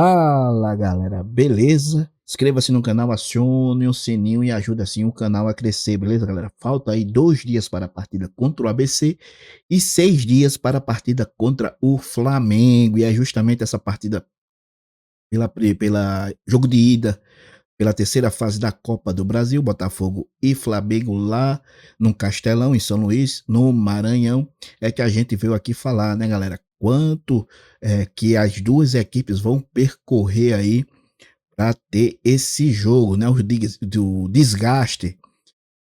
Fala galera, beleza? Inscreva-se no canal, acione o sininho e ajude assim o canal a crescer, beleza galera? Falta aí 2 dias para a partida contra o ABC e 6 dias para a partida contra o Flamengo. E é justamente essa partida pela jogo de ida, pela terceira fase da Copa do Brasil, Botafogo e Flamengo lá no Castelão, em São Luís, no Maranhão, é que a gente veio aqui falar, né galera? Quanto que as duas equipes vão percorrer aí para ter esse jogo, né? Do desgaste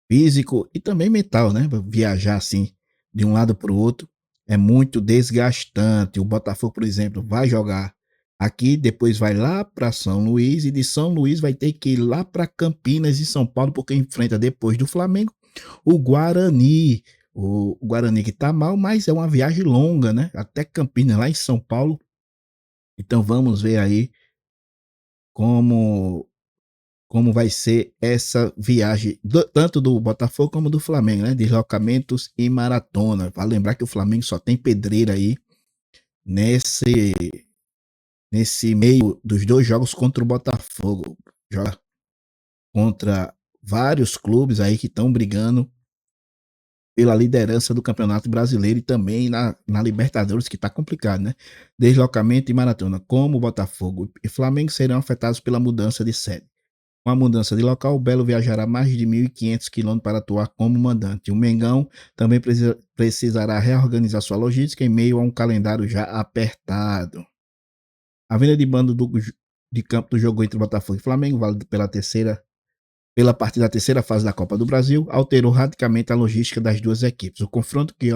físico e também mental, né? Viajar assim de um lado para o outro é muito desgastante. O Botafogo, por exemplo, vai jogar aqui, depois vai lá para São Luís e de São Luís vai ter que ir lá para Campinas e São Paulo porque enfrenta depois do Flamengo o Guarani. O Guarani que tá mal, mas é uma viagem longa, né? Até Campinas, lá em São Paulo. Então vamos ver aí como como vai ser essa viagem, tanto do Botafogo como do Flamengo, né? Deslocamentos e maratona. Vale lembrar que o Flamengo só tem pedreira aí nesse, nesse meio dos dois jogos contra o Botafogo. Joga contra vários clubes aí que estão brigando pela liderança do Campeonato Brasileiro e também na Libertadores, que está complicado, né? Deslocamento e maratona, como o Botafogo e Flamengo serão afetados pela mudança de sede. Com a mudança de local, o Belo viajará mais de 1.500 quilômetros para atuar como mandante. O Mengão também precisará reorganizar sua logística em meio a um calendário já apertado. A venda de bando de campo do jogo entre Botafogo e Flamengo, válido pela partir da terceira fase da Copa do Brasil, alterou radicalmente a logística das duas equipes. O confronto que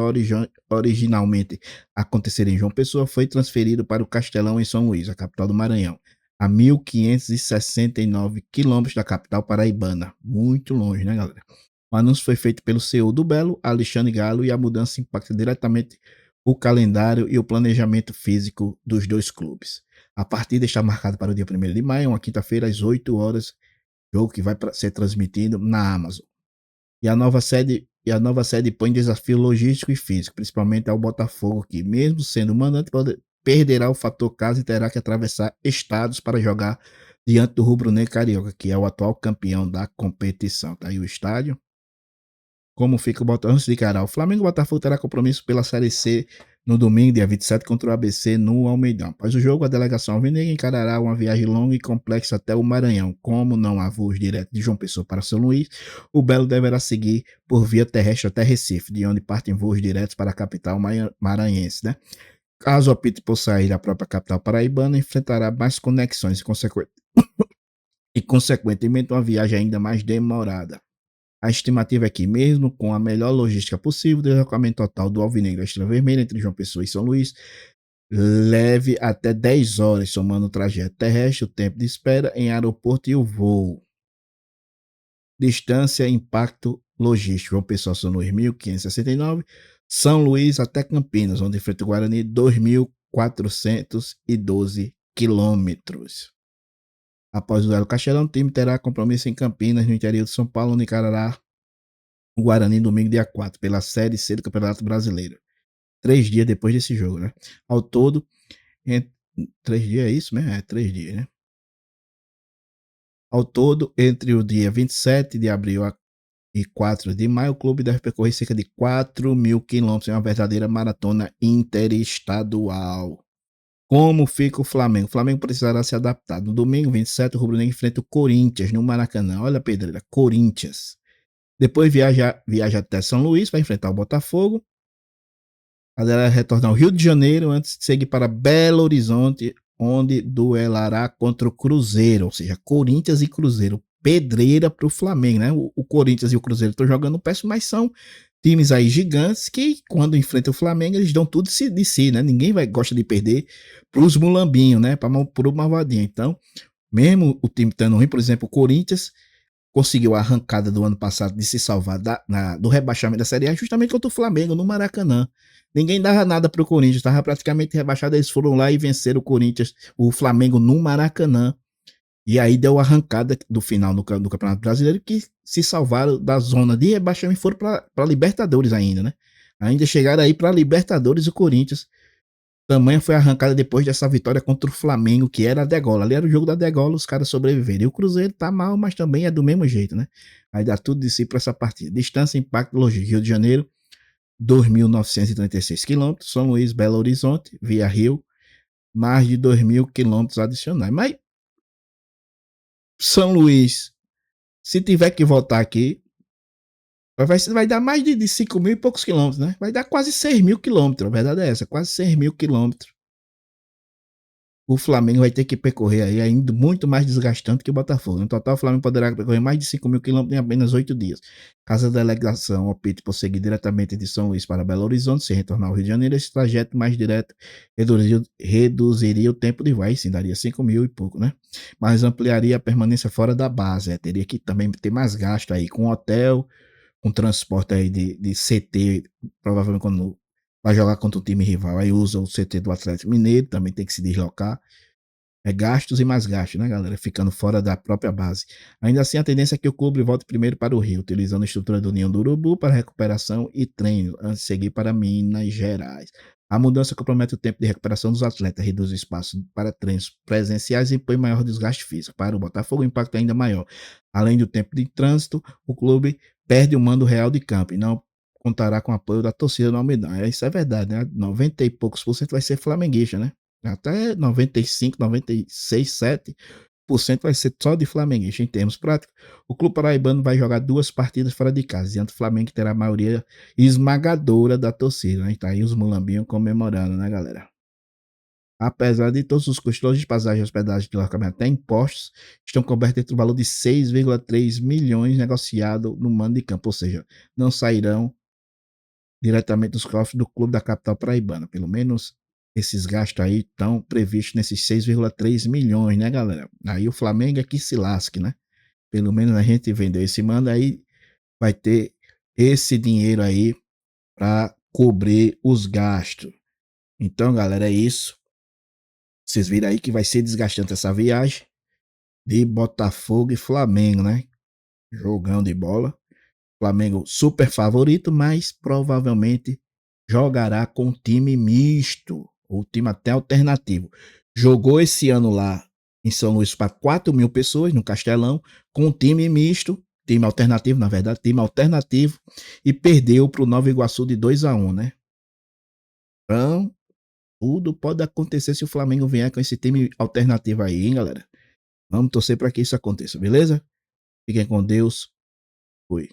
originalmente aconteceria em João Pessoa foi transferido para o Castelão em São Luís, a capital do Maranhão, a 1.569 quilômetros da capital paraibana. Muito longe, né, galera? O anúncio foi feito pelo CEO do Belo, Alexandre Galo, e a mudança impacta diretamente o calendário e o planejamento físico dos dois clubes. A partida está marcada para o dia 1º de maio, uma quinta-feira, às 8 horas, jogo que vai ser transmitido na Amazon. E a nova sede põe desafio logístico e físico, principalmente ao Botafogo, que, mesmo sendo mandante, perderá o fator casa e terá que atravessar estados para jogar diante do rubro-negro carioca, que é o atual campeão da competição. Tá aí o estádio. Como fica o Botafogo antes de encarar o Flamengo, o Botafogo terá compromisso pela Série C no domingo, dia 27, contra o ABC no Almeidão. Após o jogo, a delegação alvinegra encarará uma viagem longa e complexa até o Maranhão. Como não há voos diretos de João Pessoa para São Luís, o Belo deverá seguir por via terrestre até Recife, de onde partem voos diretos para a capital maranhense, né? Caso opte por sair da própria capital paraibana, enfrentará mais conexões e consequentemente, uma viagem ainda mais demorada. A estimativa é que, mesmo com a melhor logística possível, o deslocamento total do Alvinegro Estrela Vermelha entre João Pessoa e São Luís leve até 10 horas, somando o trajeto terrestre, o tempo de espera em aeroporto e o voo. Distância e impacto logístico. João Pessoa, São Luís, 1.569. São Luís até Campinas, onde enfrenta o Guarani, 2.412 quilômetros. Após o duelo Castelão, o time terá compromisso em Campinas, no interior de São Paulo, onde encarará o Guarani domingo, dia 4, pela Série C do Campeonato Brasileiro. 3 dias depois desse jogo, né? Ao todo, 3 dias é isso mesmo? É, 3 dias, né? Ao todo, entre o dia 27 de abril e 4 de maio, o clube deve percorrer cerca de 4.000 quilômetros em uma verdadeira maratona interestadual. Como fica o Flamengo? O Flamengo precisará se adaptar. No domingo, 27, o Rubro Negro enfrenta o Corinthians no Maracanã. Olha a pedreira, Corinthians. Depois viaja até São Luís, vai enfrentar o Botafogo. A dela retornar ao Rio de Janeiro antes de seguir para Belo Horizonte, onde duelará contra o Cruzeiro, ou seja, Corinthians e Cruzeiro. Pedreira para o Flamengo, né? O Corinthians e o Cruzeiro estão jogando péssimo, mas são times aí gigantes que, quando enfrentam o Flamengo, eles dão tudo de si, né? Ninguém gosta de perder para os mulambinhos, né? Para o malvadinho. Então, mesmo o time estando ruim, por exemplo, o Corinthians conseguiu a arrancada do ano passado de se salvar do rebaixamento da Série A justamente contra o Flamengo no Maracanã. Ninguém dava nada para o Corinthians, estava praticamente rebaixado, eles foram lá e venceram o Flamengo no Maracanã. E aí deu a arrancada do final do Campeonato Brasileiro, que se salvaram da zona de rebaixamento e foram para Libertadores ainda, né? Ainda chegaram aí para Libertadores o Corinthians, Tamanha foi a arrancada depois dessa vitória contra o Flamengo, que era a degola. Ali era o jogo da degola, os caras sobreviveram. E o Cruzeiro tá mal, mas também é do mesmo jeito, né? Vai dar tudo de si para essa partida. Distância, impacto, logística. Rio de Janeiro, 2.936 quilômetros. São Luís, Belo Horizonte, via Rio, mais de 2.000 quilômetros adicionais. Mas São Luís, se tiver que voltar aqui, vai dar mais de 5 mil e poucos quilômetros, né? Vai dar quase 6 mil quilômetros. A verdade é essa, quase 6 mil quilômetros. O Flamengo vai ter que percorrer aí ainda muito mais desgastante que o Botafogo. No total, o Flamengo poderá percorrer mais de 5 mil quilômetros em apenas 8 dias. Caso a delegação opte por seguir diretamente de São Luís para Belo Horizonte, sem retornar ao Rio de Janeiro, esse trajeto mais direto reduziria o tempo de vai, sim, daria 5 mil e pouco, né? Mas ampliaria a permanência fora da base. Teria que também ter mais gasto aí com hotel, com transporte aí de CT, provavelmente quando vai jogar contra o time rival, aí usa o CT do Atlético Mineiro, também tem que se deslocar. É gastos e mais gastos, né, galera? Ficando fora da própria base. Ainda assim, a tendência é que o clube volte primeiro para o Rio, utilizando a estrutura do Ninho do Urubu para recuperação e treino, antes de seguir para Minas Gerais. A mudança compromete o tempo de recuperação dos atletas, reduz o espaço para treinos presenciais e impõe maior desgaste físico. Para o Botafogo, o impacto é ainda maior. Além do tempo de trânsito, o clube perde o mando real de campo e não contará com o apoio da torcida no Almeidão. Isso é verdade, né? 90 e poucos por cento vai ser flamenguista, né? Até 95, 96, 7% vai ser só de flamenguista. Em termos práticos, o clube paraibano vai jogar 2 partidas fora de casa, diante do Flamengo, que terá a maioria esmagadora da torcida, né? Tá aí os mulambinhos comemorando, né, galera? Apesar de todos os custos de passagem, hospedagem, deslocamento até impostos, estão cobertos dentro do valor de 6,3 milhões negociado no mando de campo, ou seja, não sairão diretamente dos cofres do clube da capital paraibana. Pelo menos esses gastos aí estão previstos nesses 6,3 milhões, né, galera? Aí o Flamengo é que se lasque, né? Pelo menos a gente vendeu esse mando aí, vai ter esse dinheiro aí para cobrir os gastos. Então, galera, é isso. Vocês viram aí que vai ser desgastante essa viagem de Botafogo e Flamengo, né? Jogão de bola. Flamengo super favorito, mas provavelmente jogará com time misto, ou time até alternativo. Jogou esse ano lá em São Luís para 4 mil pessoas no Castelão, com time misto, time alternativo, na verdade, time alternativo, e perdeu para o Nova Iguaçu de 2-1, né? Então, tudo pode acontecer se o Flamengo vier com esse time alternativo aí, hein, galera? Vamos torcer para que isso aconteça, beleza? Fiquem com Deus. Fui.